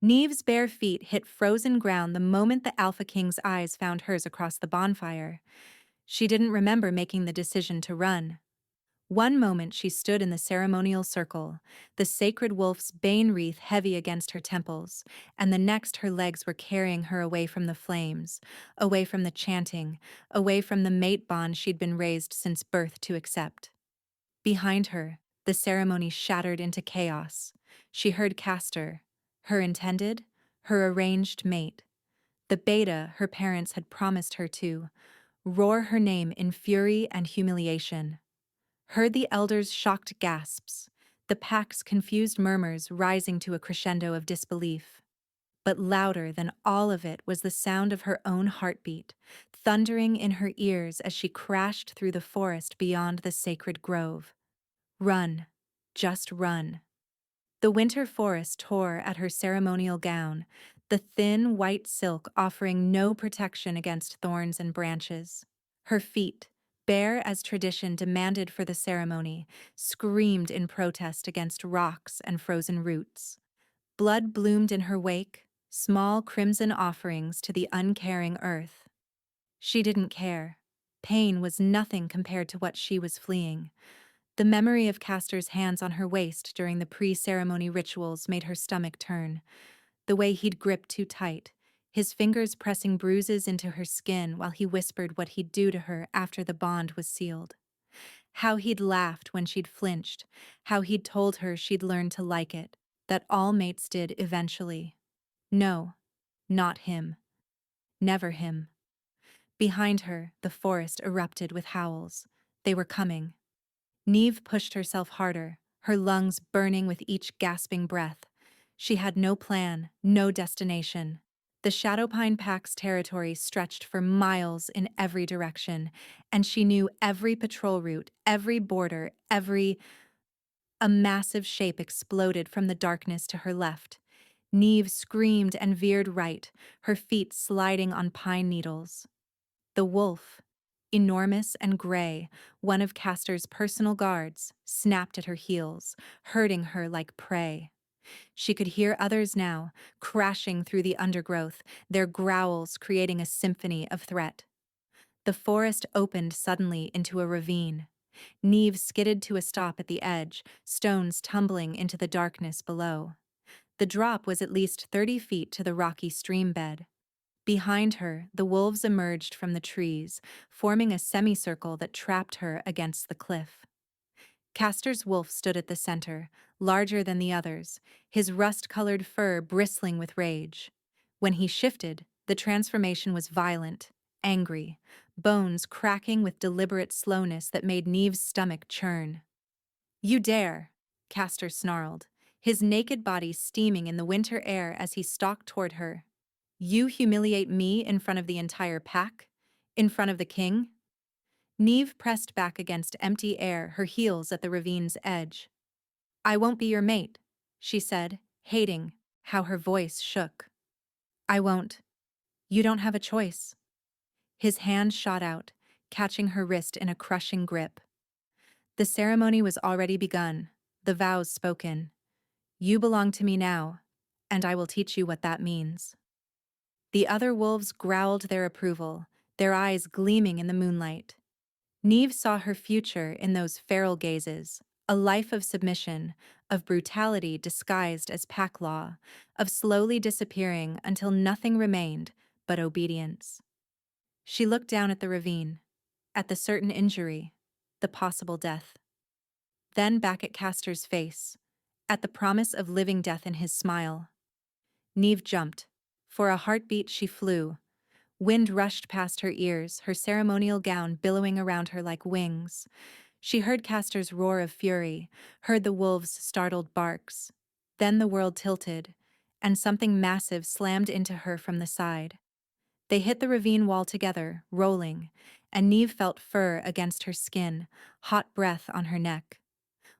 Neve's bare feet hit frozen ground the moment the Alpha King's eyes found hers across the bonfire. She didn't remember making the decision to run. One moment she stood in the ceremonial circle, the sacred wolf's bane wreath heavy against her temples, and the next her legs were carrying her away from the flames, away from the chanting, away from the mate bond she'd been raised since birth to accept. Behind her, the ceremony shattered into chaos. She heard Castor, her intended, her arranged mate, the beta her parents had promised her to, roar her name in fury and humiliation. Heard the elders' shocked gasps, the pack's confused murmurs rising to a crescendo of disbelief. But louder than all of it was the sound of her own heartbeat, thundering in her ears as she crashed through the forest beyond the sacred grove. Run, just run. The winter forest tore at her ceremonial gown, the thin white silk offering no protection against thorns and branches. Her feet, bare as tradition demanded for the ceremony, screamed in protest against rocks and frozen roots. Blood bloomed in her wake, small crimson offerings to the uncaring earth. She didn't care. Pain was nothing compared to what she was fleeing. The memory of Castor's hands on her waist during the pre-ceremony rituals made her stomach turn. The way he'd gripped too tight, his fingers pressing bruises into her skin while he whispered what he'd do to her after the bond was sealed. How he'd laughed when she'd flinched, how he'd told her she'd learned to like it, that all mates did eventually. No, not him. Never him. Behind her, the forest erupted with howls. They were coming. Neve pushed herself harder, her lungs burning with each gasping breath. She had no plan, no destination. The Shadowpine Pack's territory stretched for miles in every direction, and she knew every patrol route, every border, every... A massive shape exploded from the darkness to her left. Neve screamed and veered right, her feet sliding on pine needles. The wolf, enormous and gray, one of Castor's personal guards, snapped at her heels, herding her like prey. She could hear others now, crashing through the undergrowth, their growls creating a symphony of threat. The forest opened suddenly into a ravine. Neve skidded to a stop at the edge, stones tumbling into the darkness below. The drop was at least 30 feet to the rocky stream bed. Behind her, the wolves emerged from the trees, forming a semicircle that trapped her against the cliff. Castor's wolf stood at the center, larger than the others, his rust-colored fur bristling with rage. When he shifted, the transformation was violent, angry, bones cracking with deliberate slowness that made Neve's stomach churn. "You dare!" Castor snarled, his naked body steaming in the winter air as he stalked toward her. "You humiliate me in front of the entire pack? In front of the king?" Neve pressed back against empty air, her heels at the ravine's edge. "I won't be your mate," she said, hating how her voice shook. "I won't. You don't have a choice." His hand shot out, catching her wrist in a crushing grip. The ceremony was already begun, the vows spoken. "You belong to me now, and I will teach you what that means." The other wolves growled their approval, their eyes gleaming in the moonlight. Neve saw her future in those feral gazes, a life of submission, of brutality disguised as pack law, of slowly disappearing until nothing remained but obedience. She looked down at the ravine, at the certain injury, the possible death. Then back at Castor's face, at the promise of living death in his smile. Neve jumped. For a heartbeat she flew. Wind rushed past her ears, her ceremonial gown billowing around her like wings. She heard Castor's roar of fury, heard the wolves' startled barks. Then the world tilted, and something massive slammed into her from the side. They hit the ravine wall together, rolling, and Neve felt fur against her skin, hot breath on her neck.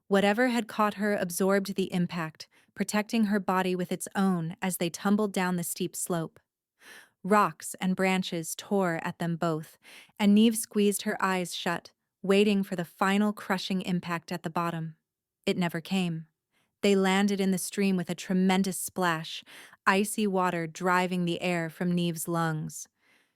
Whatever had caught her absorbed the impact, protecting her body with its own as they tumbled down the steep slope. Rocks and branches tore at them both, and Neve squeezed her eyes shut, waiting for the final crushing impact at the bottom. It never came. They landed in the stream with a tremendous splash, icy water driving the air from Neve's lungs.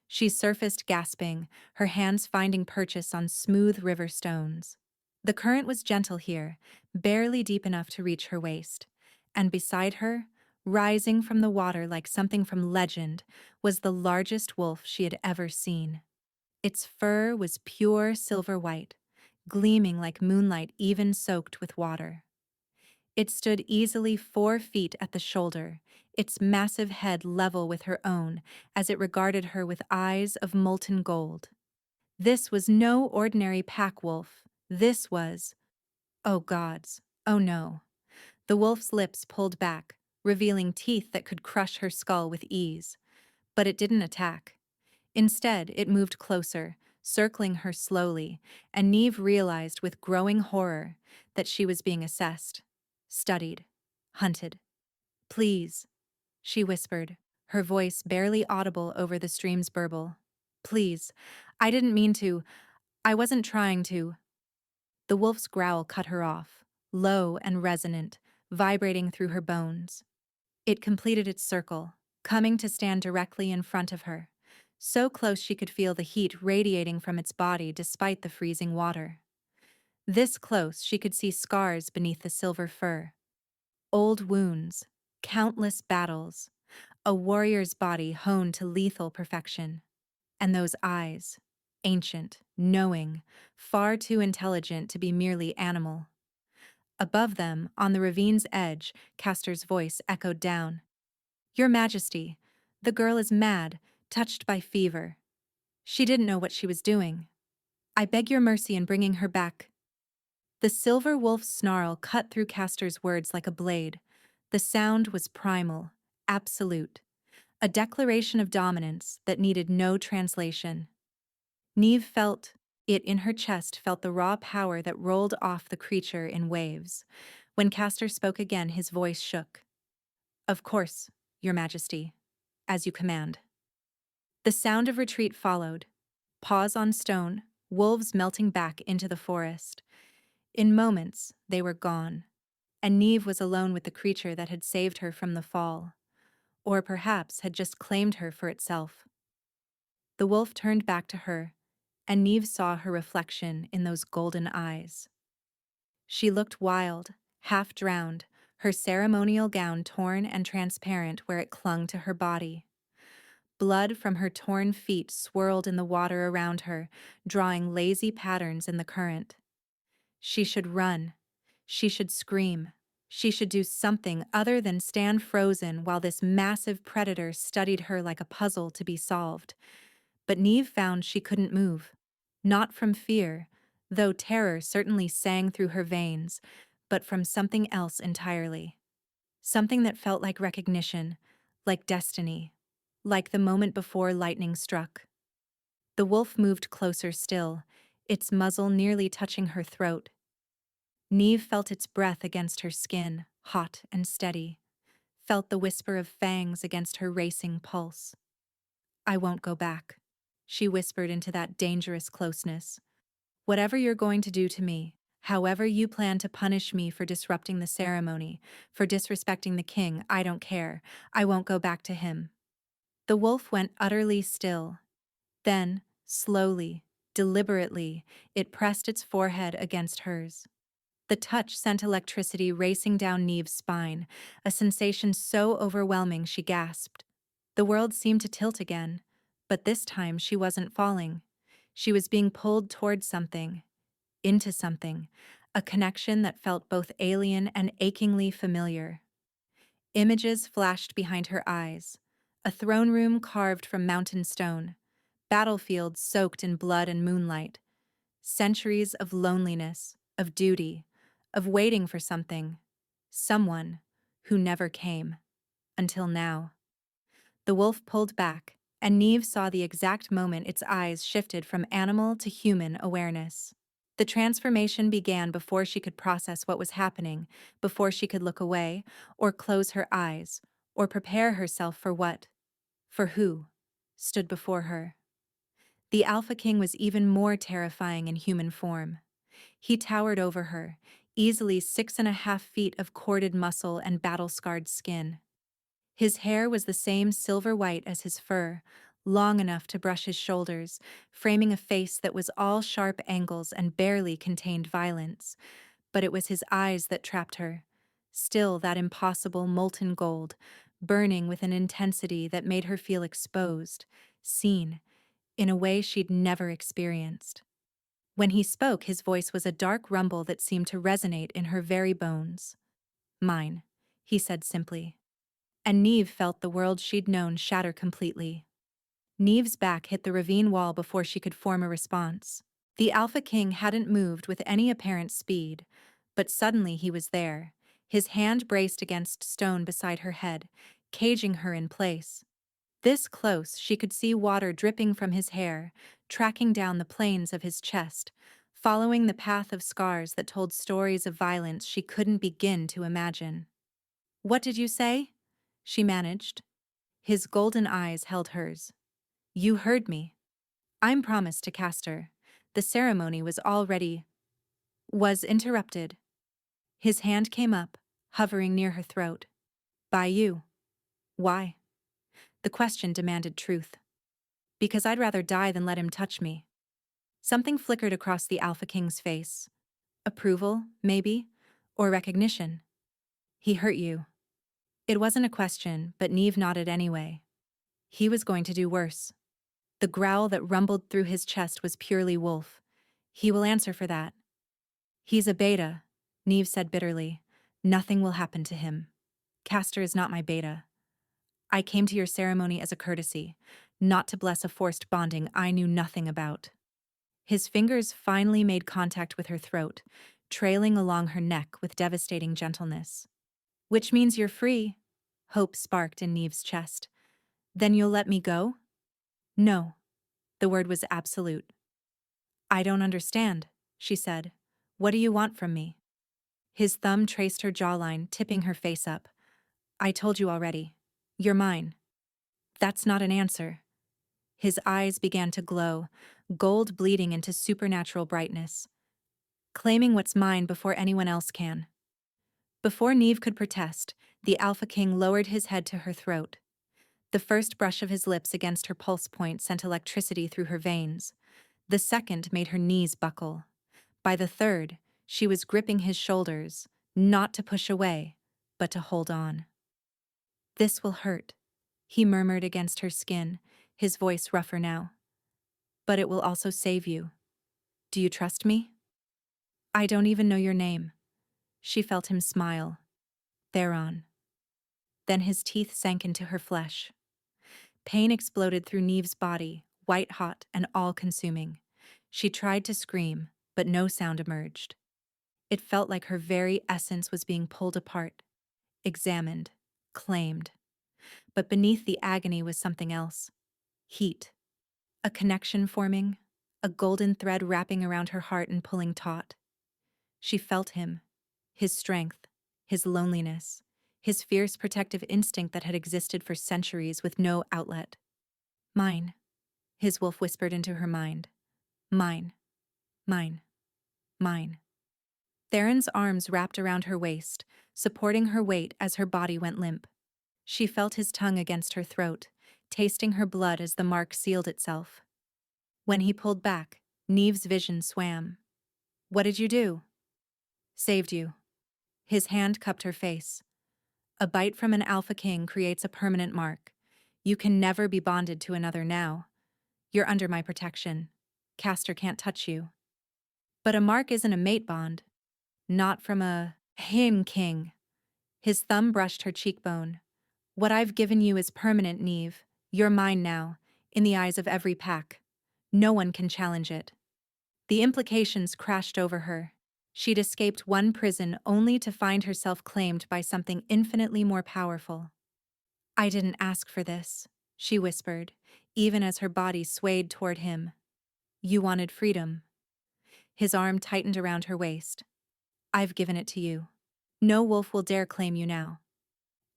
She surfaced gasping, her hands finding purchase on smooth river stones. The current was gentle here, barely deep enough to reach her waist. And beside her, rising from the water like something from legend, was the largest wolf she had ever seen. Its fur was pure silver white, gleaming like moonlight even soaked with water. It stood easily 4 feet at the shoulder, its massive head level with her own, as it regarded her with eyes of molten gold. This was no ordinary pack wolf. This was— oh gods, oh no. The wolf's lips pulled back, revealing teeth that could crush her skull with ease. But it didn't attack. Instead, it moved closer, circling her slowly, and Neve realized with growing horror that she was being assessed, studied, hunted. "Please," she whispered, her voice barely audible over the stream's burble. "Please, I didn't mean to. I wasn't trying to." The wolf's growl cut her off, low and resonant, vibrating through her bones. It completed its circle, coming to stand directly in front of her, so close she could feel the heat radiating from its body despite the freezing water. This close, she could see scars beneath the silver fur. Old wounds, countless battles, a warrior's body honed to lethal perfection. And those eyes, ancient, knowing, far too intelligent to be merely animal. Above them, on the ravine's edge, Castor's voice echoed down. "Your Majesty, the girl is mad, touched by fever. She didn't know what she was doing. I beg your mercy in bringing her back." The silver wolf's snarl cut through Castor's words like a blade. The sound was primal, absolute, a declaration of dominance that needed no translation. Neve felt it in her chest, felt the raw power that rolled off the creature in waves. When Castor spoke again, his voice shook. "Of course, Your Majesty, as you command." The sound of retreat followed. Paws on stone, wolves melting back into the forest. In moments, they were gone, and Neve was alone with the creature that had saved her from the fall, or perhaps had just claimed her for itself. The wolf turned back to her, and Neve saw her reflection in those golden eyes. She looked wild, half drowned, her ceremonial gown torn and transparent where it clung to her body. Blood from her torn feet swirled in the water around her, drawing lazy patterns in the current. She should run. She should scream. She should do something other than stand frozen while this massive predator studied her like a puzzle to be solved. But Neve found she couldn't move. Not from fear, though terror certainly sang through her veins, but from something else entirely. Something that felt like recognition, like destiny, like the moment before lightning struck. The wolf moved closer still, its muzzle nearly touching her throat. Neve felt its breath against her skin, hot and steady, felt the whisper of fangs against her racing pulse. "I won't go back," she whispered into that dangerous closeness. "Whatever you're going to do to me, however you plan to punish me for disrupting the ceremony, for disrespecting the king, I don't care. I won't go back to him." The wolf went utterly still. Then, slowly, deliberately, it pressed its forehead against hers. The touch sent electricity racing down Neve's spine, a sensation so overwhelming she gasped. The world seemed to tilt again, but this time she wasn't falling. She was being pulled toward something, into something, a connection that felt both alien and achingly familiar. Images flashed behind her eyes, a throne room carved from mountain stone, battlefields soaked in blood and moonlight, centuries of loneliness, of duty, of waiting for something, someone who never came, until now. The wolf pulled back, and Neve saw the exact moment its eyes shifted from animal to human awareness. The transformation began before she could process what was happening, before she could look away, or close her eyes, or prepare herself for what, for who, stood before her. The Alpha King was even more terrifying in human form. He towered over her, easily 6.5 feet of corded muscle and battle-scarred skin. His hair was the same silver white as his fur, long enough to brush his shoulders, framing a face that was all sharp angles and barely contained violence. But it was his eyes that trapped her. Still that impossible molten gold, burning with an intensity that made her feel exposed, seen, in a way she'd never experienced. When he spoke, his voice was a dark rumble that seemed to resonate in her very bones. Mine, he said simply. And Neve felt the world she'd known shatter completely. Neve's back hit the ravine wall before she could form a response. The Alpha King hadn't moved with any apparent speed, but suddenly he was there, his hand braced against stone beside her head, caging her in place. This close, she could see water dripping from his hair, tracking down the planes of his chest, following the path of scars that told stories of violence she couldn't begin to imagine. "What did you say?" she managed. His golden eyes held hers. "You heard me. I'm promised to Castor." The ceremony was interrupted. His hand came up, hovering near her throat. "By you." "Why?" The question demanded truth. "Because I'd rather die than let him touch me." Something flickered across the Alpha King's face. Approval, maybe, or recognition. "He hurt you." It wasn't a question, but Neve nodded anyway. He was going to do worse. The growl that rumbled through his chest was purely wolf. He will answer for that. "He's a beta," Neve said bitterly. "Nothing will happen to him. Castor is not my beta. I came to your ceremony as a courtesy, not to bless a forced bonding I knew nothing about." His fingers finally made contact with her throat, trailing along her neck with devastating gentleness. "Which means you're free," hope sparked in Neve's chest. "Then you'll let me go?" "No." The word was absolute. "I don't understand," she said. "What do you want from me?" His thumb traced her jawline, tipping her face up. "I told you already. You're mine." "That's not an answer." His eyes began to glow, gold bleeding into supernatural brightness. "Claiming what's mine before anyone else can." Before Neve could protest, the Alpha King lowered his head to her throat. The first brush of his lips against her pulse point sent electricity through her veins. The second made her knees buckle. By the third, she was gripping his shoulders, not to push away, but to hold on. "This will hurt," he murmured against her skin, his voice rougher now. "But it will also save you. Do you trust me?" "I don't even know your name." She felt him smile. "Theron." Then his teeth sank into her flesh. Pain exploded through Neve's body, white-hot and all-consuming. She tried to scream, but no sound emerged. It felt like her very essence was being pulled apart, examined, claimed. But beneath the agony was something else. Heat. A connection forming, a golden thread wrapping around her heart and pulling taut. She felt him, his strength, his loneliness, his fierce protective instinct that had existed for centuries with no outlet. "Mine," his wolf whispered into her mind. "Mine, mine, mine." Theron's arms wrapped around her waist, supporting her weight as her body went limp. She felt his tongue against her throat, tasting her blood as the mark sealed itself. When he pulled back, Neve's vision swam. "What did you do?" "Saved you." His hand cupped her face. "A bite from an Alpha King creates a permanent mark. You can never be bonded to another now. You're under my protection. Castor can't touch you." "But a mark isn't a mate bond." "Not from a Hin King." His thumb brushed her cheekbone. "What I've given you is permanent, Neve. You're mine now, in the eyes of every pack. No one can challenge it." The implications crashed over her. She'd escaped one prison only to find herself claimed by something infinitely more powerful. "I didn't ask for this," she whispered, even as her body swayed toward him. "You wanted freedom." His arm tightened around her waist. "I've given it to you. No wolf will dare claim you now.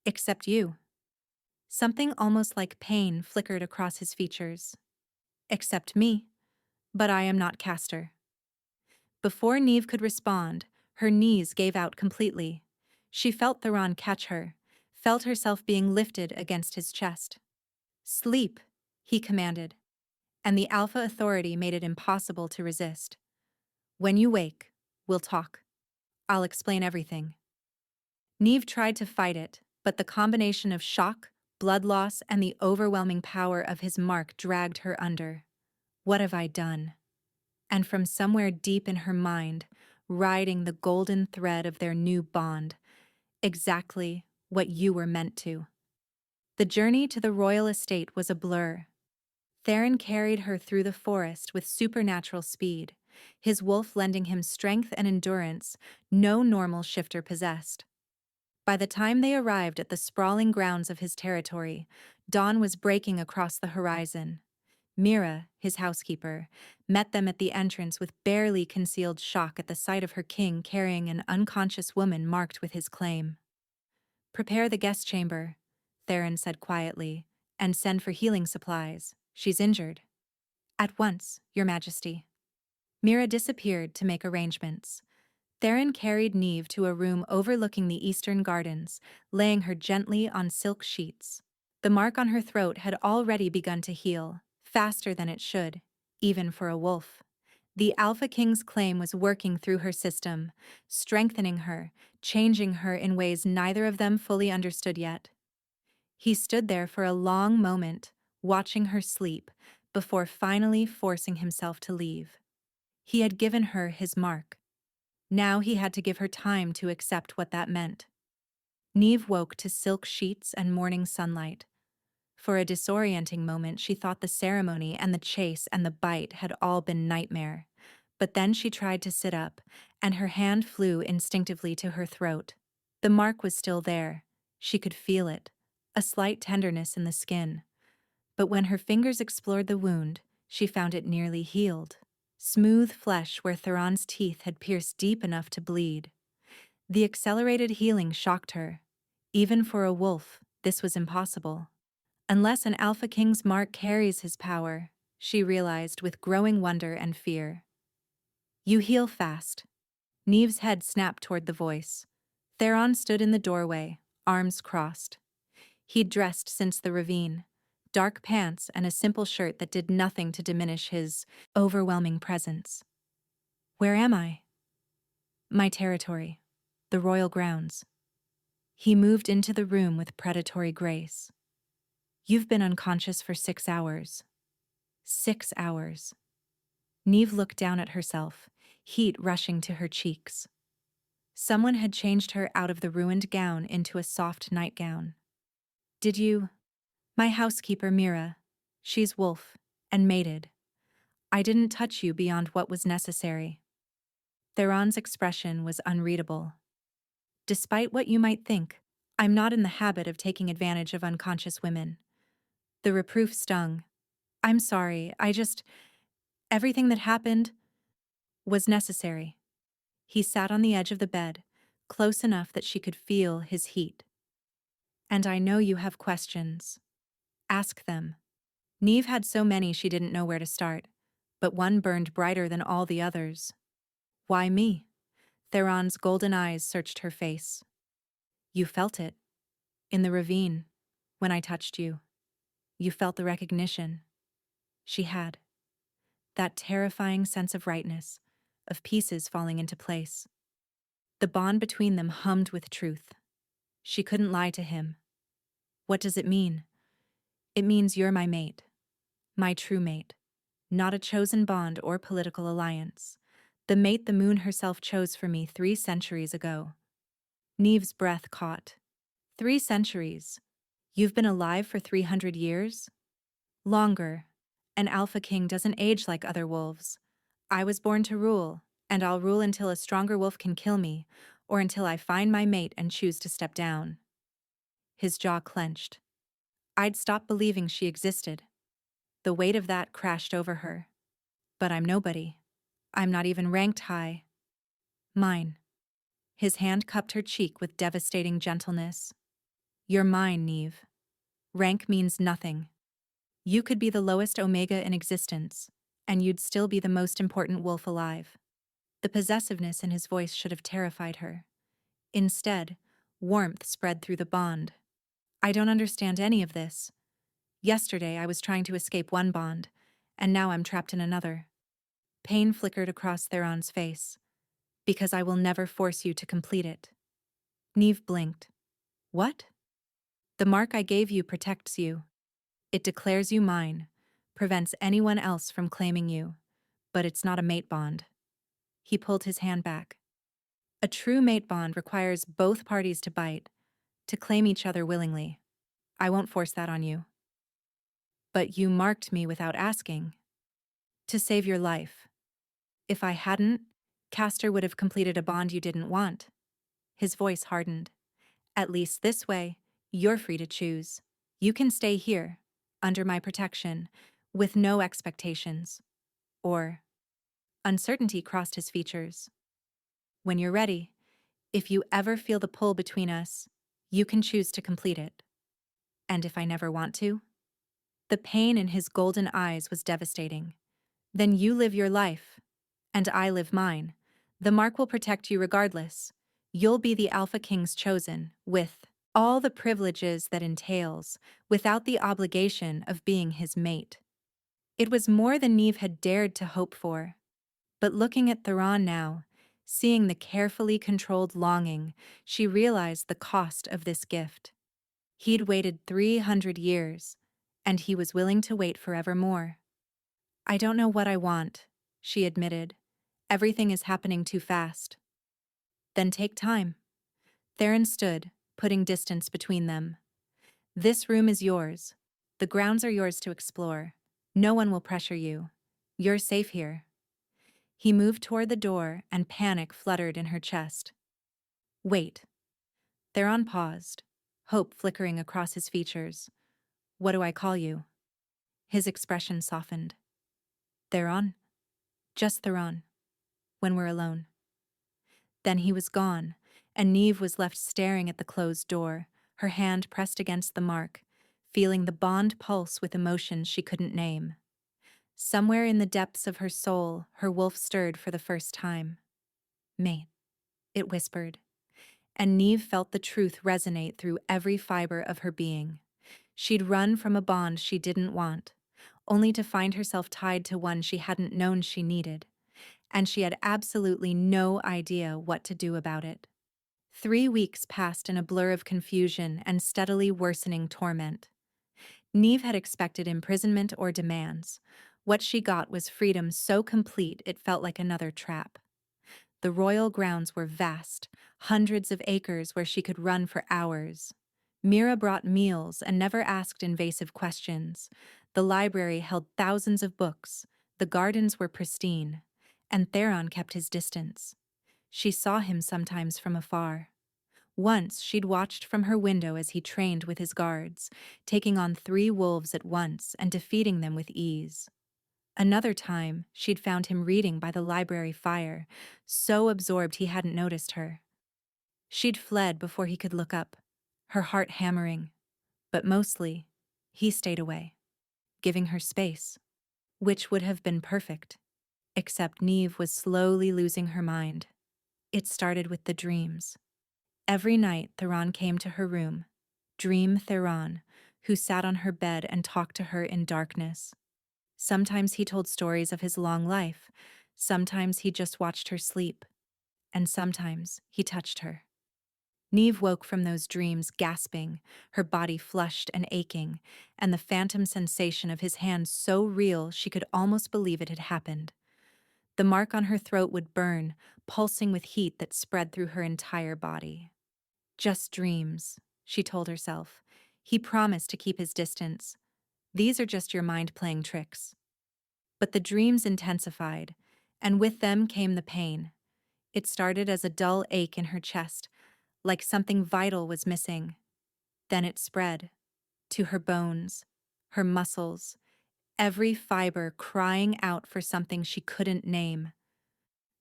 Except you." Something almost like pain flickered across his features. "Except me. But I am not Castor." Before Neve could respond, her knees gave out completely. She felt Theron catch her, felt herself being lifted against his chest. "Sleep," he commanded, and the Alpha authority made it impossible to resist. "When you wake, we'll talk. I'll explain everything." Neve tried to fight it, but the combination of shock, blood loss, and the overwhelming power of his mark dragged her under. "What have I done?" And from somewhere deep in her mind, riding the golden thread of their new bond, exactly what you were meant to. The journey to the royal estate was a blur. Theron carried her through the forest with supernatural speed, his wolf lending him strength and endurance no normal shifter possessed. By the time they arrived at the sprawling grounds of his territory, dawn was breaking across the horizon. Mira, his housekeeper, met them at the entrance with barely concealed shock at the sight of her king carrying an unconscious woman marked with his claim. "Prepare the guest chamber," Theron said quietly, "and send for healing supplies. She's injured." "At once, Your Majesty." Mira disappeared to make arrangements. Theron carried Neve to a room overlooking the eastern gardens, laying her gently on silk sheets. The mark on her throat had already begun to heal, faster than it should, even for a wolf. The Alpha King's claim was working through her system, strengthening her, changing her in ways neither of them fully understood yet. He stood there for a long moment, watching her sleep, before finally forcing himself to leave. He had given her his mark. Now he had to give her time to accept what that meant. Neve woke to silk sheets and morning sunlight. For a disorienting moment, she thought the ceremony and the chase and the bite had all been nightmare. But then she tried to sit up, and her hand flew instinctively to her throat. The mark was still there. She could feel it, a slight tenderness in the skin. But when her fingers explored the wound, she found it nearly healed. Smooth flesh where Theron's teeth had pierced deep enough to bleed. The accelerated healing shocked her. Even for a wolf, this was impossible. Unless an Alpha King's mark carries his power, she realized with growing wonder and fear. "You heal fast." Neve's head snapped toward the voice. Theron stood in the doorway, arms crossed. He'd dressed since the ravine, dark pants and a simple shirt that did nothing to diminish his overwhelming presence. "Where am I?" "My territory. The royal grounds." He moved into the room with predatory grace. "You've been unconscious for 6 hours." 6 hours. Neve looked down at herself, heat rushing to her cheeks. Someone had changed her out of the ruined gown into a soft nightgown. "Did you?" "My housekeeper, Mira. She's wolf, and mated. I didn't touch you beyond what was necessary." Theron's expression was unreadable. "Despite what you might think, I'm not in the habit of taking advantage of unconscious women." The reproof stung. "I'm sorry, everything that happened was necessary." He sat on the edge of the bed, close enough that she could feel his heat. "And I know you have questions. Ask them." Neve had so many she didn't know where to start, but one burned brighter than all the others. "Why me?" Theron's golden eyes searched her face. "You felt it. In the ravine, when I touched you. You felt the recognition." She had. That terrifying sense of rightness, of pieces falling into place. The bond between them hummed with truth. She couldn't lie to him. "What does it mean?" "It means you're my mate. My true mate. Not a chosen bond or political alliance. The mate the moon herself chose for me 3 centuries ago." Neve's breath caught. 3 centuries. You've been alive for 300 years? Longer. An Alpha King doesn't age like other wolves. I was born to rule, and I'll rule until a stronger wolf can kill me, or until I find my mate and choose to step down. His jaw clenched. I'd stopped believing she existed. The weight of that crashed over her. But I'm nobody. I'm not even ranked high. Mine. His hand cupped her cheek with devastating gentleness. "You're mine, Neve. Rank means nothing. You could be the lowest omega in existence, and you'd still be the most important wolf alive." The possessiveness in his voice should have terrified her. Instead, warmth spread through the bond. I don't understand any of this. Yesterday I was trying to escape one bond, and now I'm trapped in another. Pain flickered across Theron's face. Because I will never force you to complete it. Neve blinked. What? The mark I gave you protects you. It declares you mine, prevents anyone else from claiming you, but it's not a mate bond. He pulled his hand back. A true mate bond requires both parties to bite, to claim each other willingly. I won't force that on you. But you marked me without asking. To save your life. If I hadn't, Castor would have completed a bond you didn't want. His voice hardened. At least this way, you're free to choose. You can stay here, under my protection, with no expectations. Or, uncertainty crossed his features. When you're ready, if you ever feel the pull between us, you can choose to complete it. And if I never want to? The pain in his golden eyes was devastating. Then you live your life, and I live mine. The mark will protect you regardless. You'll be the Alpha King's chosen, with all the privileges that entails, without the obligation of being his mate. It was more than Neve had dared to hope for. But looking at Theron now, seeing the carefully controlled longing, she realized the cost of this gift. He'd waited 300 years, and he was willing to wait forevermore. I don't know what I want, she admitted. Everything is happening too fast. Then take time. Theron stood, putting distance between them. This room is yours. The grounds are yours to explore. No one will pressure you. You're safe here. He moved toward the door, and panic fluttered in her chest. Wait. Theron paused, hope flickering across his features. What do I call you? His expression softened. Theron? Just Theron. When we're alone. Then he was gone, and Neve was left staring at the closed door, her hand pressed against the mark, feeling the bond pulse with emotions she couldn't name. Somewhere in the depths of her soul, her wolf stirred for the first time. Mate, it whispered, and Neve felt the truth resonate through every fiber of her being. She'd run from a bond she didn't want, only to find herself tied to one she hadn't known she needed, and she had absolutely no idea what to do about it. 3 weeks passed in a blur of confusion and steadily worsening torment. Neve had expected imprisonment or demands. What she got was freedom so complete it felt like another trap. The royal grounds were vast, hundreds of acres where she could run for hours. Mira brought meals and never asked invasive questions. The library held thousands of books, the gardens were pristine, and Theron kept his distance. She saw him sometimes from afar. Once she'd watched from her window as he trained with his guards, taking on 3 wolves at once and defeating them with ease. Another time, she'd found him reading by the library fire, so absorbed he hadn't noticed her. She'd fled before he could look up, her heart hammering. But mostly, he stayed away, giving her space, which would have been perfect. Except Neve was slowly losing her mind. It started with the dreams. Every night, Theron came to her room. Dream Theron, who sat on her bed and talked to her in darkness. Sometimes he told stories of his long life. Sometimes he just watched her sleep. And sometimes he touched her. Neve woke from those dreams gasping, her body flushed and aching, and the phantom sensation of his hand so real she could almost believe it had happened. The mark on her throat would burn, pulsing with heat that spread through her entire body. Just dreams, she told herself. He promised to keep his distance. These are just your mind playing tricks. But the dreams intensified, and with them came the pain. It started as a dull ache in her chest, like something vital was missing. Then it spread to her bones, her muscles, every fiber crying out for something she couldn't name.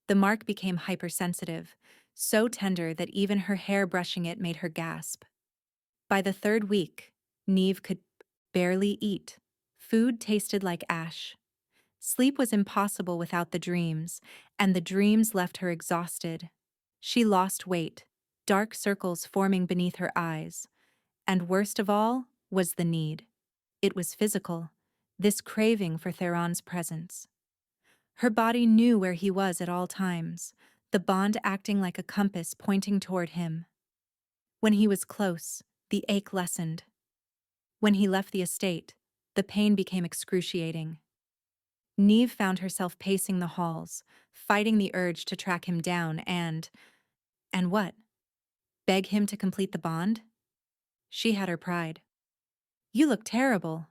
The mark became hypersensitive, so tender that even her hair brushing it made her gasp. By the 3rd week, Neve could barely eat. Food tasted like ash. Sleep was impossible without the dreams, and the dreams left her exhausted. She lost weight, dark circles forming beneath her eyes, And worst of all was the need. It was physical, this craving for Theron's presence. Her body knew where he was at all times, the bond acting like a compass pointing toward him. When he was close, the ache lessened. When he left the estate, the pain became excruciating. Neve found herself pacing the halls, fighting the urge to track him down and what? Beg him to complete the bond? She had her pride. "You look terrible,"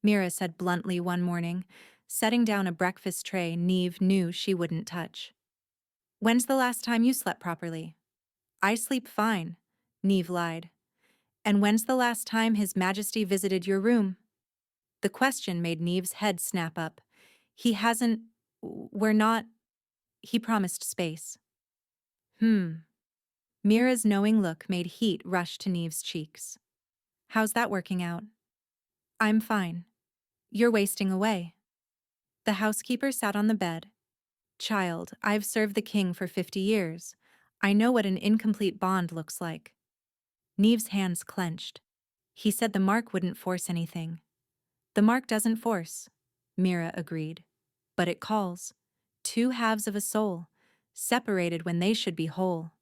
Mira said bluntly one morning, setting down a breakfast tray Neve knew she wouldn't touch. "When's the last time you slept properly?" "I sleep fine," Neve lied. "And when's the last time His Majesty visited your room?" The question made Neve's head snap up. "He hasn't... we're not..." He promised space. Mira's knowing look made heat rush to Neve's cheeks. "How's that working out?" "I'm fine. You're wasting away." The housekeeper sat on the bed. "Child, I've served the king for 50 years. I know what an incomplete bond looks like." Neve's hands clenched. "He said the mark wouldn't force anything." "The mark doesn't force," Mira agreed. "But it calls. Two halves of a soul, separated when they should be whole.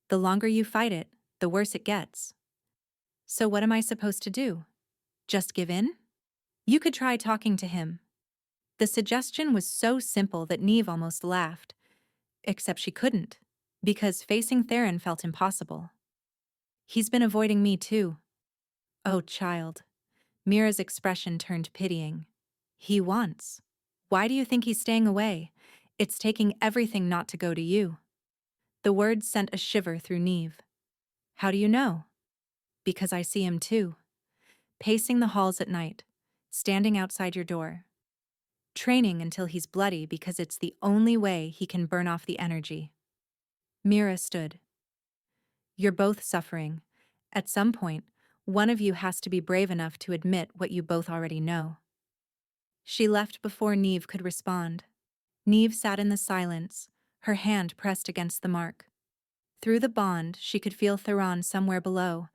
The longer you fight it, the worse it gets." "So what am I supposed to do? Just give in?" "You could try talking to him." The suggestion was so simple that Neve almost laughed. Except she couldn't, because facing Theron felt impossible. "He's been avoiding me too." "Oh, child." Mira's expression turned pitying. "He wants. Why do you think he's staying away? It's taking everything not to go to you." The words sent a shiver through Neve. "How do you know?" "Because I see him too. Pacing the halls at night, standing outside your door. Training until he's bloody because it's the only way he can burn off the energy." Mira stood. "You're both suffering. At some point, one of you has to be brave enough to admit what you both already know." She left before Neve could respond. Neve sat in the silence, her hand pressed against the mark. Through the bond, she could feel Theron somewhere below.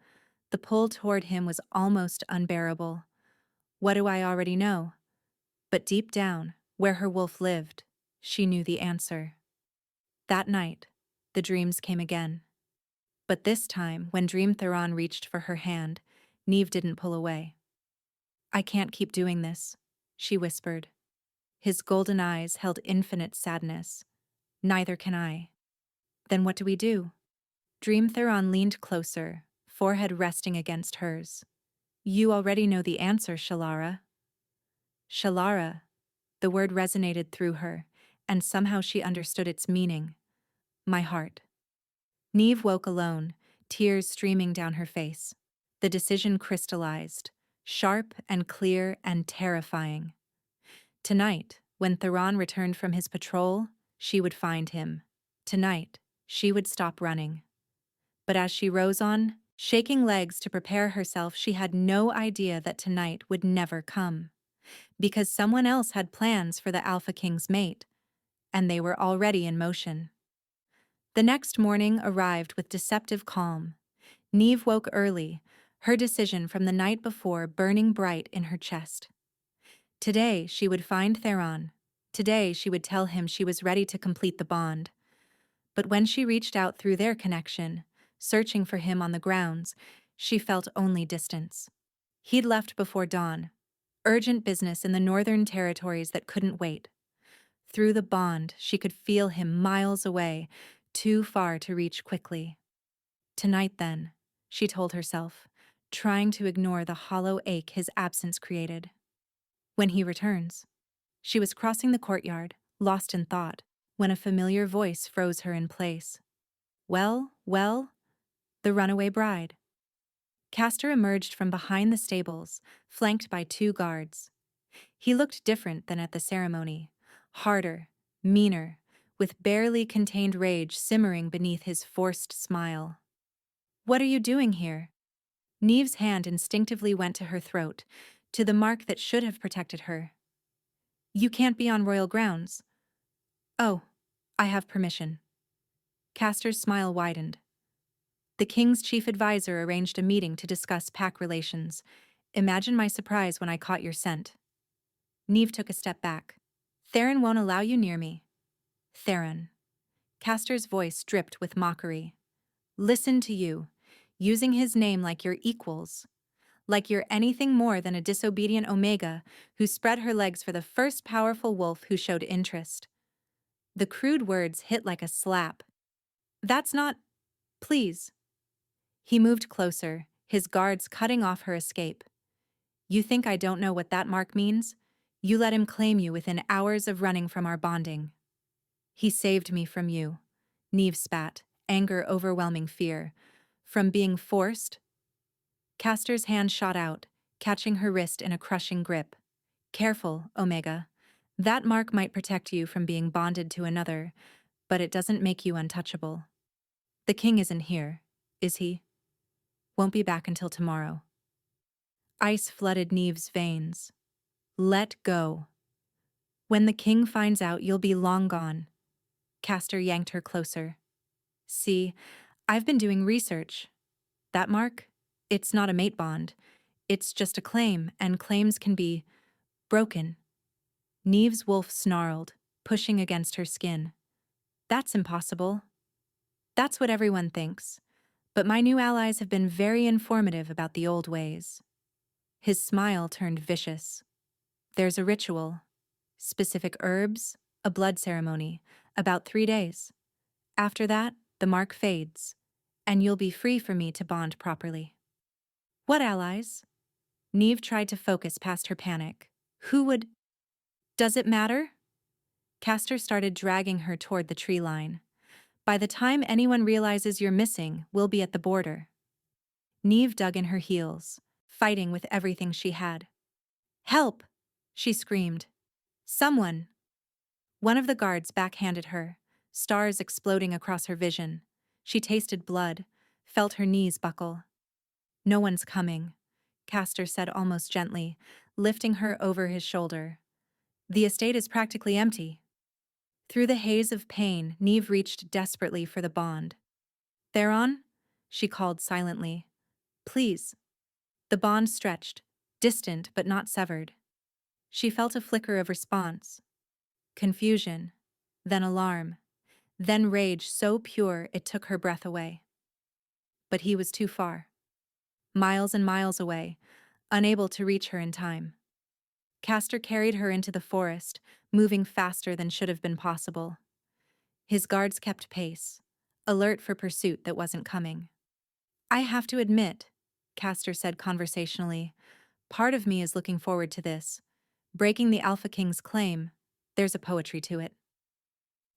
The pull toward him was almost unbearable. What do I already know? But deep down, where her wolf lived, she knew the answer. That night, the dreams came again. But this time, when Dream Theron reached for her hand, Neve didn't pull away. "I can't keep doing this," she whispered. His golden eyes held infinite sadness. "Neither can I." "Then what do we do?" Dream Theron leaned closer, forehead resting against hers. "You already know the answer, Shalara." Shalara. The word resonated through her, and somehow she understood its meaning. My heart. Neve woke alone, tears streaming down her face. The decision crystallized, sharp and clear and terrifying. Tonight, when Theron returned from his patrol, she would find him. Tonight, she would stop running. But as she rose on, shaking legs to prepare herself, she had no idea that tonight would never come. Because someone else had plans for the Alpha King's mate, and they were already in motion. The next morning arrived with deceptive calm. Neve woke early, her decision from the night before burning bright in her chest. Today she would find Theron. Today she would tell him she was ready to complete the bond. But when she reached out through their connection, searching for him on the grounds, she felt only distance. He'd left before dawn. Urgent business in the northern territories that couldn't wait. Through the bond, she could feel him miles away, too far to reach quickly. Tonight then, she told herself, trying to ignore the hollow ache his absence created. When he returns. She was crossing the courtyard, lost in thought, when a familiar voice froze her in place. Well, the runaway bride. Castor emerged from behind the stables, flanked by 2 guards. He looked different than at the ceremony, harder, meaner, with barely contained rage simmering beneath his forced smile. "What are you doing here?" Neve's hand instinctively went to her throat, to the mark that should have protected her. "You can't be on royal grounds." "Oh, I have permission." Castor's smile widened. The king's chief advisor arranged a meeting to discuss pack relations. Imagine my surprise when I caught your scent. Neve took a step back. Theron won't allow you near me. Theron. Castor's voice dripped with mockery. Listen to you, using his name like you're equals. Like you're anything more than a disobedient Omega who spread her legs for the first powerful wolf who showed interest. The crude words hit like a slap. That's not... Please. He moved closer, his guards cutting off her escape. You think I don't know what that mark means? You let him claim you within hours of running from our bonding. He saved me from you. Neve spat, anger overwhelming fear. From being forced? Castor's hand shot out, catching her wrist in a crushing grip. Careful, Omega. That mark might protect you from being bonded to another, but it doesn't make you untouchable. The king isn't here, is he? Won't be back until tomorrow. Ice flooded Neve's veins. Let go. When the king finds out, you'll be long gone. Castor yanked her closer. See, I've been doing research. That mark? It's not a mate bond. It's just a claim, and claims can be broken. Neve's wolf snarled, pushing against her skin. That's impossible. That's what everyone thinks. But my new allies have been very informative about the old ways. His smile turned vicious. There's a ritual. Specific herbs, a blood ceremony, about 3 days. After that, the mark fades, and you'll be free for me to bond properly. What allies? Neve tried to focus past her panic. Who would... Does it matter? Castor started dragging her toward the tree line. By the time anyone realizes you're missing, we'll be at the border. Neve dug in her heels, fighting with everything she had. Help! She screamed. Someone! One of the guards backhanded her, stars exploding across her vision. She tasted blood, felt her knees buckle. No one's coming, Castor said almost gently, lifting her over his shoulder. The estate is practically empty. Through the haze of pain, Neve reached desperately for the bond. Theron? She called silently. Please. The bond stretched, distant but not severed. She felt a flicker of response. Confusion, then alarm, then rage so pure it took her breath away. But he was too far. Miles and miles away, unable to reach her in time. Castor carried her into the forest, moving faster than should have been possible. His guards kept pace, alert for pursuit that wasn't coming. I have to admit, Castor said conversationally, part of me is looking forward to this. Breaking the Alpha King's claim, there's a poetry to it.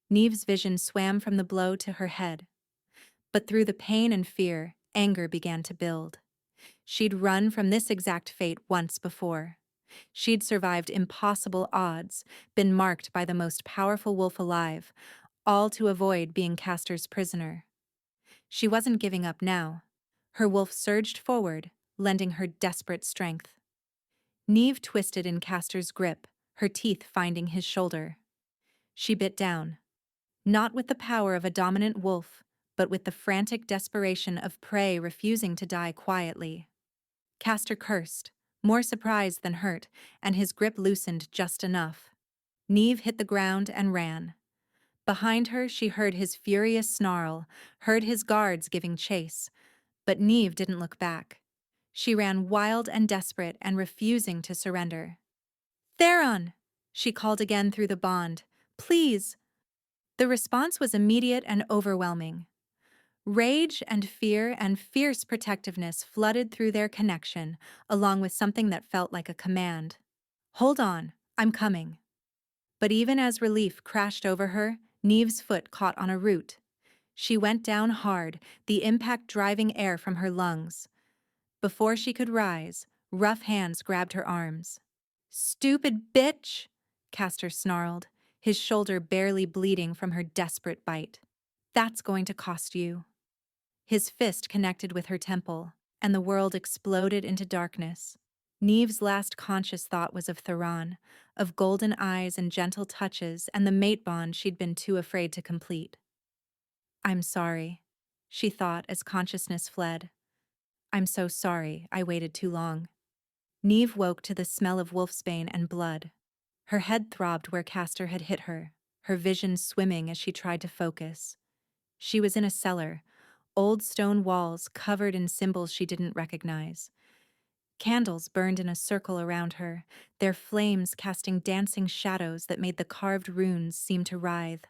Neve's vision swam from the blow to her head. But through the pain and fear, anger began to build. She'd run from this exact fate once before. She'd survived impossible odds, been marked by the most powerful wolf alive, all to avoid being Castor's prisoner. She wasn't giving up now. Her wolf surged forward, lending her desperate strength. Neve twisted in Castor's grip, her teeth finding his shoulder. She bit down. Not with the power of a dominant wolf, but with the frantic desperation of prey refusing to die quietly. Castor cursed, more surprised than hurt, and his grip loosened just enough. Neve hit the ground and ran. Behind her, she heard his furious snarl, heard his guards giving chase. But Neve didn't look back. She ran wild and desperate and refusing to surrender. Theron! She called again through the bond. Please! The response was immediate and overwhelming. Rage and fear and fierce protectiveness flooded through their connection, along with something that felt like a command. Hold on, I'm coming. But even as relief crashed over her, Neve's foot caught on a root. She went down hard, the impact driving air from her lungs. Before she could rise, rough hands grabbed her arms. Stupid bitch! Castor snarled, his shoulder barely bleeding from her desperate bite. That's going to cost you. His fist connected with her temple, and the world exploded into darkness. Neve's last conscious thought was of Theron, of golden eyes and gentle touches and the mate bond she'd been too afraid to complete. I'm sorry. she thought as consciousness fled. I'm so sorry, I waited too long. Neve woke to the smell of wolfsbane and blood. Her head throbbed where Castor had hit her, her vision swimming as she tried to focus. She was in a cellar, old stone walls covered in symbols she didn't recognize. Candles burned in a circle around her, their flames casting dancing shadows that made the carved runes seem to writhe.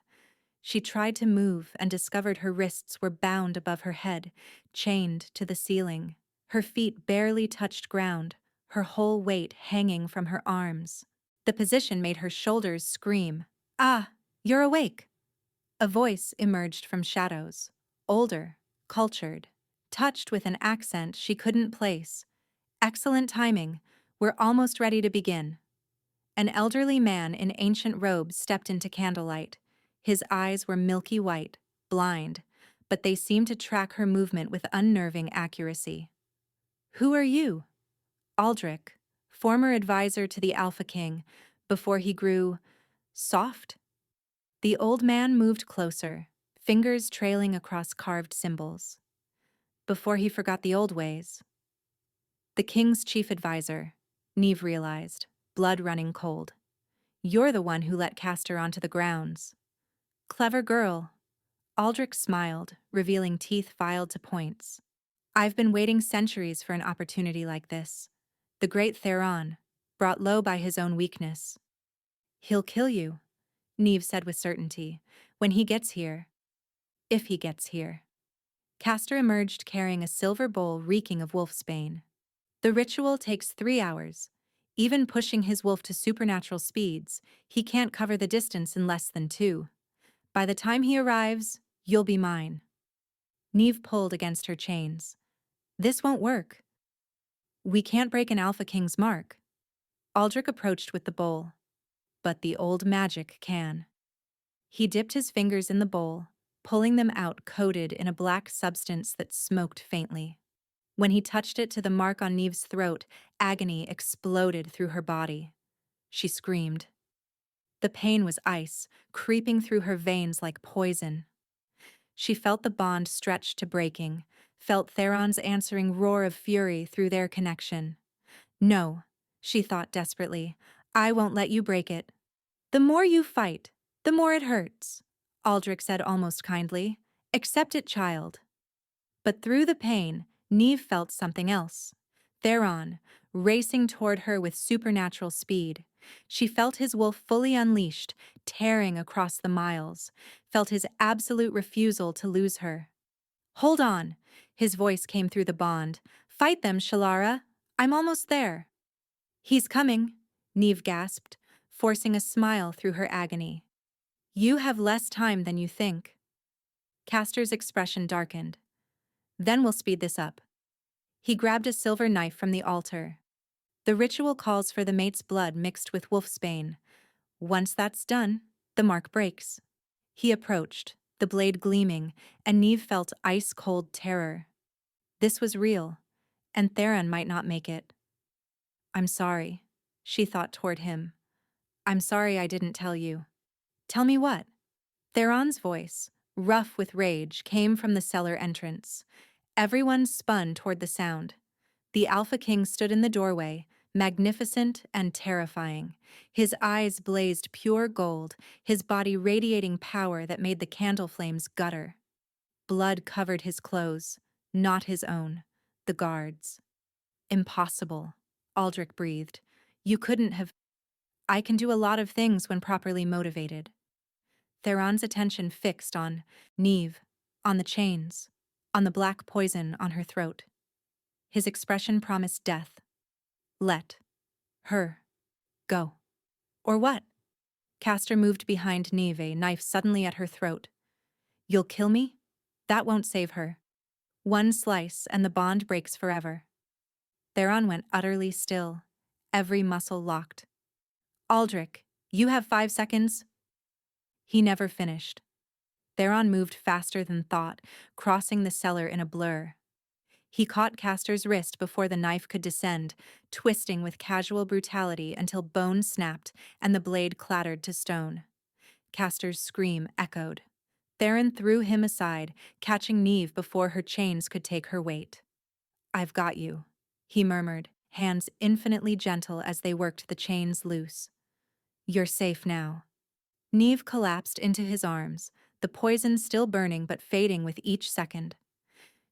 She tried to move and discovered her wrists were bound above her head, chained to the ceiling. Her feet barely touched ground, her whole weight hanging from her arms. The position made her shoulders scream. "Ah, you're awake!" A voice emerged from shadows, older, cultured, touched with an accent she couldn't place. "Excellent timing. We're almost ready to begin." An elderly man in ancient robes stepped into candlelight. His eyes were milky white, blind, but they seemed to track her movement with unnerving accuracy. "Who are you?" "Aldrich, former advisor to the Alpha King, before he grew soft." The old man moved closer, fingers trailing across carved symbols. "Before he forgot the old ways." "The king's chief advisor," Neve realized, blood running cold. "You're the one who let Castor onto the grounds." "Clever girl." Aldrich smiled, revealing teeth filed to points. "I've been waiting centuries for an opportunity like this. The great Theron, brought low by his own weakness." "He'll kill you," Neve said with certainty, "when he gets here. If he gets here." Castor emerged carrying a silver bowl reeking of wolfsbane. "The ritual takes 3 hours. Even pushing his wolf to supernatural speeds, he can't cover the distance in less than 2. By the time he arrives, you'll be mine." Neve pulled against her chains. "This won't work." "We can't break an Alpha King's mark." Aldrich approached with the bowl. "But the old magic can." He dipped his fingers in the bowl, pulling them out coated in a black substance that smoked faintly. When he touched it to the mark on Neve's throat, agony exploded through her body. She screamed. The pain was ice, creeping through her veins like poison. She felt the bond stretch to breaking, felt Theron's answering roar of fury through their connection. "No," she thought desperately, "I won't let you break it." "The more you fight, the more it hurts," Aldrich said almost kindly. "Accept it, child." But through the pain, Neve felt something else. Theron, racing toward her with supernatural speed. She felt his wolf fully unleashed, tearing across the miles, felt his absolute refusal to lose her. "Hold on," his voice came through the bond. "Fight them, Shalara. I'm almost there." "He's coming," Neve gasped, forcing a smile through her agony. "You have less time than you think." Castor's expression darkened. "Then we'll speed this up." He grabbed a silver knife from the altar. "The ritual calls for the mate's blood mixed with wolfsbane. Once that's done, the mark breaks." He approached, the blade gleaming, and Neve felt ice-cold terror. This was real, and Theron might not make it. "I'm sorry," she thought toward him. "I'm sorry I didn't tell you." "Tell me what?" Theron's voice, rough with rage, came from the cellar entrance. Everyone spun toward the sound. The Alpha King stood in the doorway, magnificent and terrifying. His eyes blazed pure gold, his body radiating power that made the candle flames gutter. Blood covered his clothes, not his own, the guards. "Impossible," Aldrich breathed. "You couldn't have—" "I can do a lot of things when properly motivated." Theron's attention fixed on Neve, on the chains, on the black poison on her throat. His expression promised death. "Let her go." "Or what?" Castor moved behind Neve, a knife suddenly at her throat. "You'll kill me? That won't save her. One slice and the bond breaks forever." Theron went utterly still, every muscle locked. "Aldrich, you have 5 seconds." He never finished. Theron moved faster than thought, crossing the cellar in a blur. He caught Castor's wrist before the knife could descend, twisting with casual brutality until bone snapped and the blade clattered to stone. Castor's scream echoed. Theron threw him aside, catching Neve before her chains could take her weight. "I've got you," he murmured, hands infinitely gentle as they worked the chains loose. "You're safe now." Neve collapsed into his arms, the poison still burning but fading with each second.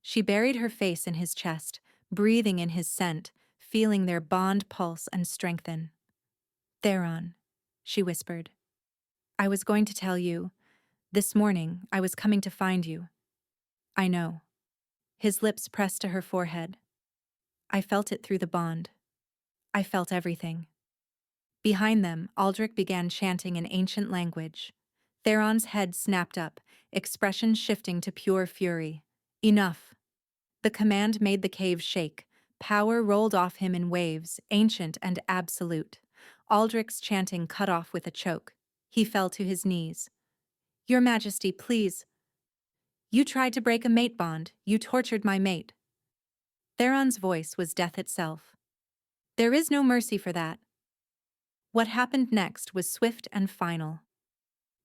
She buried her face in his chest, breathing in his scent, feeling their bond pulse and strengthen. "Theron," she whispered. "I was going to tell you. This morning, I was coming to find you." "I know." His lips pressed to her forehead. "I felt it through the bond. I felt everything." Behind them, Aldrich began chanting in ancient language. Theron's head snapped up, expression shifting to pure fury. "Enough." The command made the cave shake. Power rolled off him in waves, ancient and absolute. Aldrich's chanting cut off with a choke. He fell to his knees. "Your Majesty, please." "You tried to break a mate bond. You tortured my mate." Theron's voice was death itself. "There is no mercy for that." What happened next was swift and final.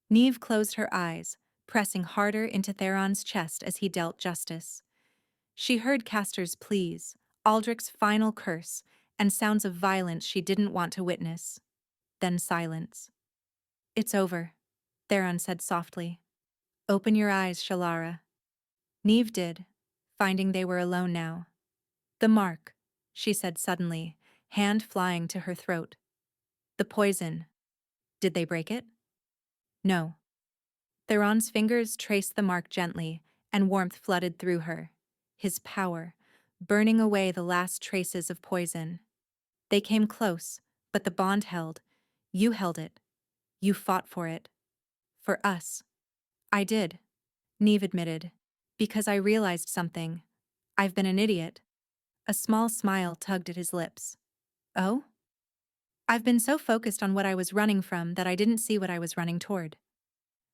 Neve closed her eyes, pressing harder into Theron's chest as he dealt justice. She heard Castor's pleas, Aldrich's final curse, and sounds of violence she didn't want to witness. Then silence. "It's over," Theron said softly. "Open your eyes, Shalara." Neve did, finding they were alone now. "The mark," she said suddenly, hand flying to her throat. "The poison. Did they break it?" "No." Theron's fingers traced the mark gently, and warmth flooded through her. His power, burning away the last traces of poison. "They came close, but the bond held. You held it. You fought for it. For us." "I did," Neve admitted. "Because I realized something. I've been an idiot." A small smile tugged at his lips. "Oh?" "I've been so focused on what I was running from that I didn't see what I was running toward."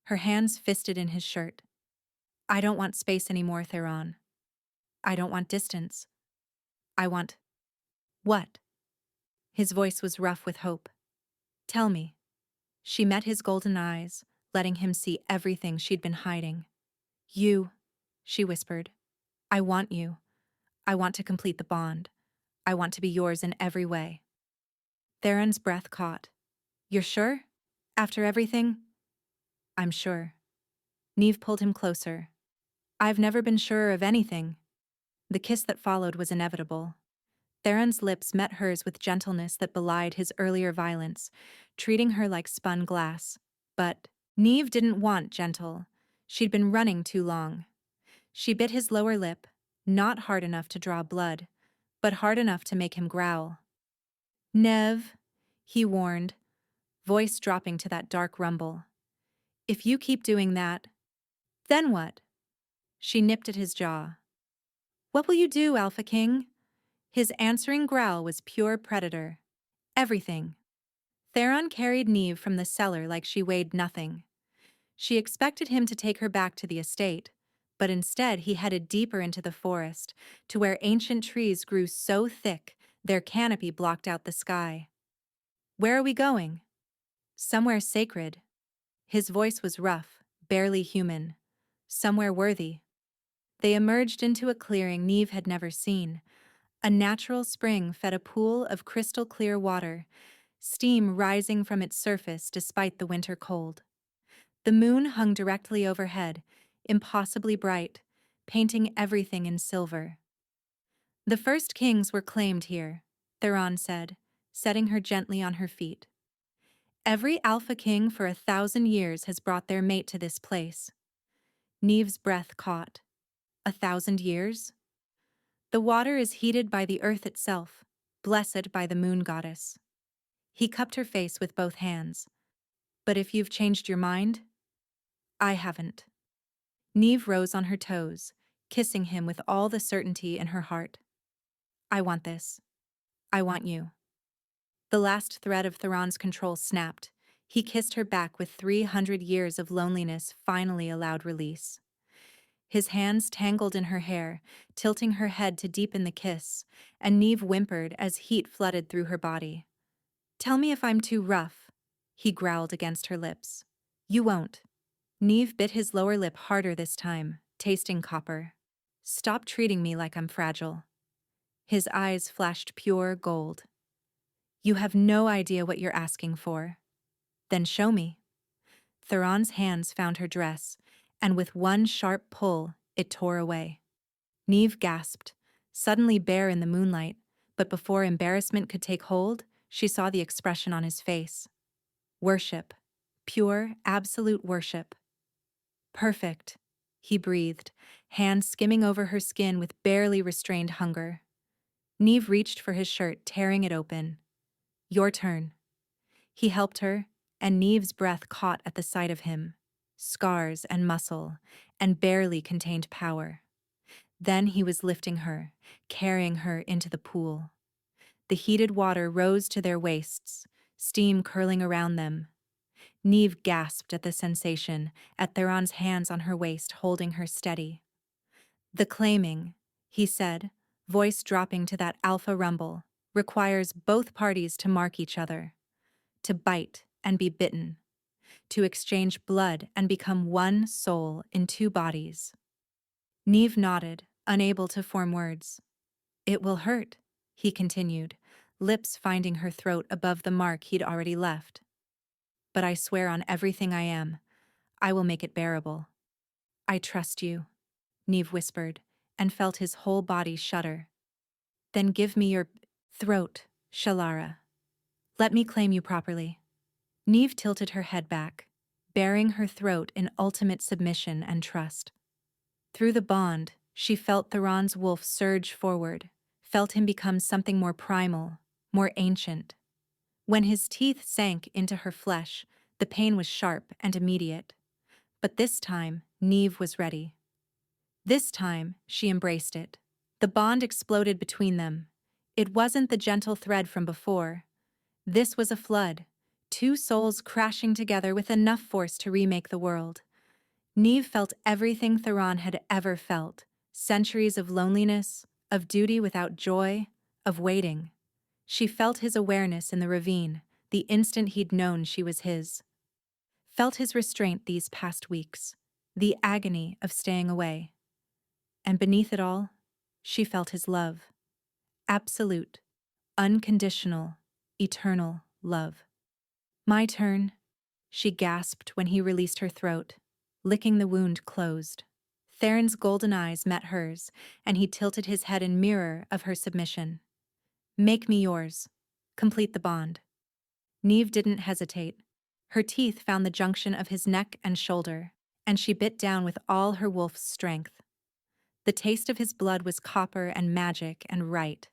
Her hands fisted in his shirt. "I don't want space anymore, Theron. I don't want distance. I want—" "What?" His voice was rough with hope. "Tell me." She met his golden eyes, letting him see everything she'd been hiding. "You," she whispered. "I want you. I want to complete the bond. I want to be yours in every way." Theron's breath caught. "You're sure? After everything?" "I'm sure." Neve pulled him closer. "I've never been surer of anything." The kiss that followed was inevitable. Theron's lips met hers with gentleness that belied his earlier violence, treating her like spun glass. But Neve didn't want gentle. She'd been running too long. She bit his lower lip, not hard enough to draw blood, but hard enough to make him growl. "Nev," he warned, voice dropping to that dark rumble. "If you keep doing that, then what?" She nipped at his jaw. "What will you do, Alpha King?" His answering growl was pure predator. "Everything." Theron carried Neve from the cellar like she weighed nothing. She expected him to take her back to the estate, but instead he headed deeper into the forest, to where ancient trees grew so thick their canopy blocked out the sky. "Where are we going?" "Somewhere sacred." His voice was rough, barely human. "Somewhere worthy." They emerged into a clearing Neve had never seen. A natural spring fed a pool of crystal-clear water, steam rising from its surface despite the winter cold. The moon hung directly overhead, impossibly bright, painting everything in silver. "The first kings were claimed here," Theron said, setting her gently on her feet. "Every Alpha King for 1,000 years has brought their mate to this place." Neve's breath caught. 1,000 years? "The water is heated by the earth itself, blessed by the moon goddess." He cupped her face with both hands. "But if you've changed your mind?" "I haven't." Neve rose on her toes, kissing him with all the certainty in her heart. "I want this. I want you." The last thread of Theron's control snapped. He kissed her back with 300 years of loneliness finally allowed release. His hands tangled in her hair, tilting her head to deepen the kiss, and Neve whimpered as heat flooded through her body. "Tell me if I'm too rough," he growled against her lips. "You won't." Neve bit his lower lip harder this time, tasting copper. Stop treating me like I'm fragile. His eyes flashed pure gold. You have no idea what you're asking for. Then show me. Theron's hands found her dress, and with one sharp pull, it tore away. Neve gasped, suddenly bare in the moonlight, but before embarrassment could take hold, she saw the expression on his face. Worship. Pure, absolute worship. Perfect, he breathed, hands skimming over her skin with barely restrained hunger. Neve reached for his shirt, tearing it open. Your turn. He helped her, and Neve's breath caught at the sight of him. Scars and muscle, and barely contained power. Then he was lifting her, carrying her into the pool. The heated water rose to their waists, steam curling around them. Neve gasped at the sensation, at Theron's hands on her waist holding her steady. The claiming, he said, voice dropping to that alpha rumble, requires both parties to mark each other, to bite and be bitten, to exchange blood and become one soul in two bodies. Neve nodded, unable to form words. It will hurt, he continued, lips finding her throat above the mark he'd already left. But I swear on everything I am, I will make it bearable. I trust you, Neve whispered, and felt his whole body shudder. Then give me your throat, Shalara. Let me claim you properly. Neve tilted her head back, baring her throat in ultimate submission and trust. Through the bond, she felt Theron's wolf surge forward, felt him become something more primal, more ancient. When his teeth sank into her flesh, the pain was sharp and immediate. But this time, Neve was ready. This time, she embraced it. The bond exploded between them. It wasn't the gentle thread from before. This was a flood, two souls crashing together with enough force to remake the world. Neve felt everything Theron had ever felt, centuries of loneliness, of duty without joy, of waiting. She felt his awareness in the ravine, the instant he'd known she was his. Felt his restraint these past weeks, the agony of staying away. And beneath it all, she felt his love. Absolute, unconditional, eternal love. My turn, she gasped when he released her throat, licking the wound closed. Theron's golden eyes met hers, and he tilted his head in mirror of her submission. Make me yours. Complete the bond. Neve didn't hesitate. Her teeth found the junction of his neck and shoulder, and she bit down with all her wolf's strength. The taste of his blood was copper and magic and right.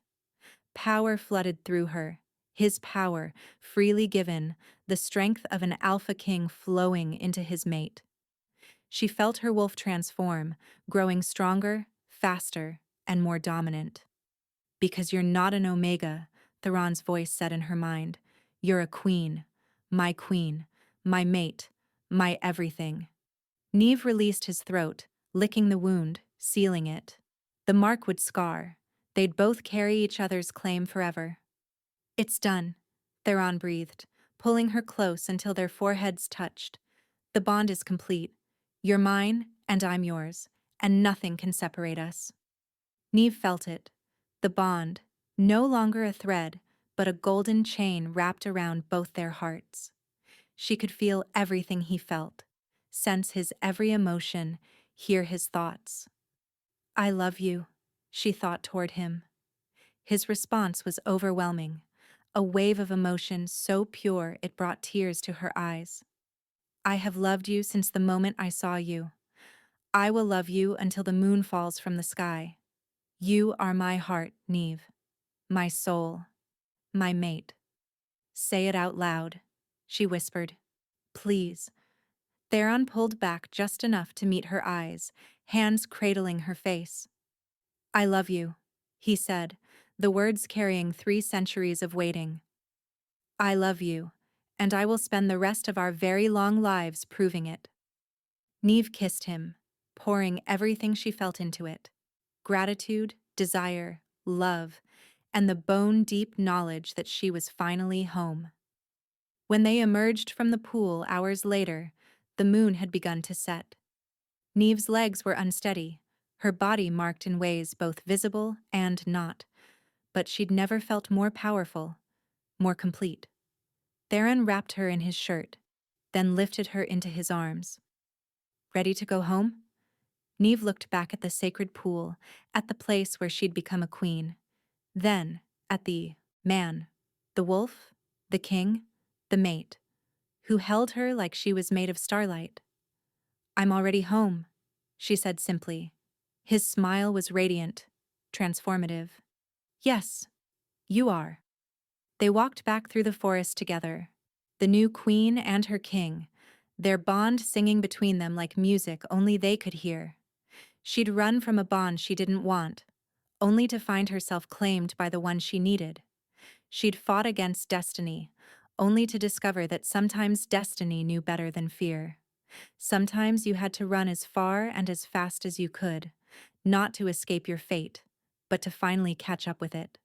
Power flooded through her, his power, freely given, the strength of an alpha king flowing into his mate. She felt her wolf transform, growing stronger, faster, and more dominant. Because you're not an omega, Theron's voice said in her mind. You're a queen, my mate, my everything. Neve released his throat, licking the wound, sealing it. The mark would scar. They'd both carry each other's claim forever. It's done, Theron breathed, pulling her close until their foreheads touched. The bond is complete. You're mine, and I'm yours, and nothing can separate us. Neve felt it. The bond, no longer a thread, but a golden chain wrapped around both their hearts. She could feel everything he felt, sense his every emotion, hear his thoughts. I love you, she thought toward him. His response was overwhelming, a wave of emotion so pure it brought tears to her eyes. I have loved you since the moment I saw you. I will love you until the moon falls from the sky. You are my heart, Neve, my soul, my mate. Say it out loud, she whispered. Please. Theron pulled back just enough to meet her eyes, hands cradling her face. I love you, he said, the words carrying 3 centuries of waiting. I love you, and I will spend the rest of our very long lives proving it. Neve kissed him, pouring everything she felt into it. Gratitude, desire, love, and the bone-deep knowledge that she was finally home. When they emerged from the pool hours later, The moon had begun to set. Neve's legs were unsteady, her body marked in ways both visible and not, but she'd never felt more powerful, more complete. Theron wrapped her in his shirt, then lifted her into his arms. Ready to go home? Neve looked back at the sacred pool, at the place where she'd become a queen. Then, at the man, the wolf, the king, the mate, who held her like she was made of starlight. "I'm already home," she said simply. His smile was radiant, transformative. "Yes, you are." They walked back through the forest together, the new queen and her king, their bond singing between them like music only they could hear. She'd run from a bond she didn't want, only to find herself claimed by the one she needed. She'd fought against destiny, only to discover that sometimes destiny knew better than fear. Sometimes you had to run as far and as fast as you could, not to escape your fate, but to finally catch up with it.